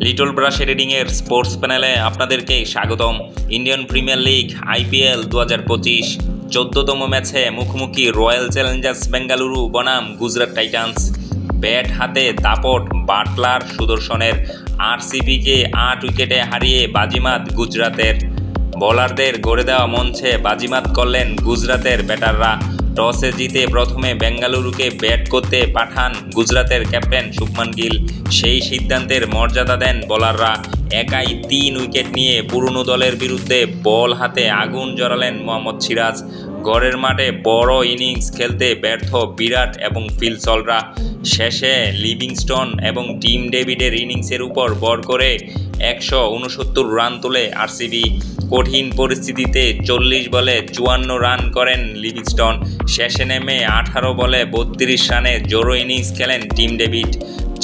Little brush রিডিংয়ের sports প্যানেলে আপনাদেরকে স্বাগতম। ইন্ডিয়ান প্রিমিয়ার লিগ IPL 2025 14তম ম্যাচে মুখোমুখি রয়্যাল চ্যালেঞ্জার্স বেঙ্গালুরু বনাম গুজরাট টাইটান্স। ব্যাট হাতে দাপট বাটলার সুদর্শনের, RCBকে 8 উইকেটে হারিয়ে বাজিমাত গুজরাতের। বোলারদের গড়ে দেওয়া মঞ্চে বাজিমাত করলেন গুজরাতের ব্যাটাররা। টসে জিতে প্রথমে বেঙ্গালুরুকে ব্যাট করতে পাঠান গুজরাতের ক্যাপ্টেন শুভমান গিল। সেই সিদ্ধান্তের মর্যাদা দেন বোলাররা। একাই 3 উইকেট নিয়ে পুরনো দলের বিরুদ্ধে বল হাতে আগুন জ্বালালেন মোহাম্মদ সিরাজ। গড়ের মাঠে বড় ইনিংস খেলতে ব্যর্থ বিরাট এবং ফিল সলরা। শেষে লিভিংস্টন এবং টিম ডেভিডের ইনিংসের উপর ভর করে 169 রান তোলে RCB। কঠিন পরিস্থিতিতে 40 বলে 54 রান করেন লিভিংস্টন। শেষে নেমে 18 বলে 32 রানে জোড়ো ইনিংস খেলেন টিম ডেভিড।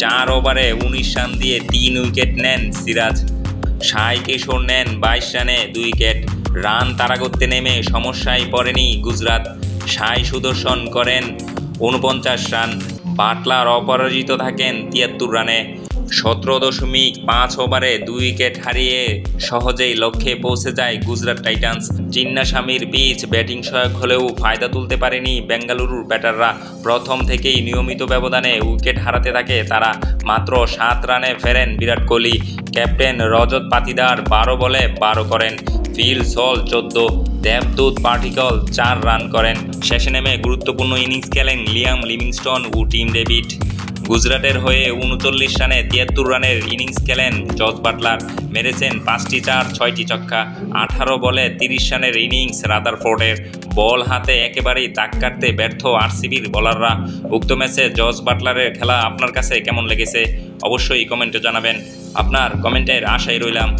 4 ওভারে 19 রান দিয়ে 3 উইকেট নেন সিরাজ। সাই কিশোর নেন 22 রানে 2 উইকেট। রান তাড়া করতে নেমে সমস্যায় পড়েনি গুজরাট। সাই সুদর্শন করেন 49 রান। বাটলার অপরাজিত থাকেন 73 রানে। 17.5 ওভারে 2 উইকেট হারিয়ে সহজেই লক্ষ্যে পৌঁছে যায় গুজরাট টাইটান্স। চিন্নাস্বামীর পিচ ব্যাটিং সহায়ক হলেও ফায়দা তুলতে পারেনি বেঙ্গালুরুর ব্যাটাররা। প্রথম থেকেই নিয়মিত ব্যবধানে উইকেট হারাতে থাকে তারা। মাত্র 7 রানে ফেরেন বিরাট কোহলি। ক্যাপ্টেন রজত পাতিদার 12 বলে 12 করেন। ফিল সল 14, দেবদূত পার্টিকল 4 রান করেন। শেষে নেমে গুরুত্বপূর্ণ ইনিংস খেলেন লিয়াম লিভিংস্টন ও টিম ডেভিড। গুজরাটের হয়ে 39 রানে 73 রানের ইনিংস খেলেন জস বাটলার। মেরেছেন 5টি চার 6টি ছক্কা। 18 বলে 30 রানের ইনিংস রাদারফোর্ডের। বল হাতে একেবারেই দাগ কাটতে ব্যর্থ RCBর বোলাররা। উক্ত ম্যাচে জস বাটলারের খেলা আপনার কাছে কেমন লেগেছে অবশ্যই কমেন্টে জানাবেন। আপনার কমেন্টের আশায় রইলাম।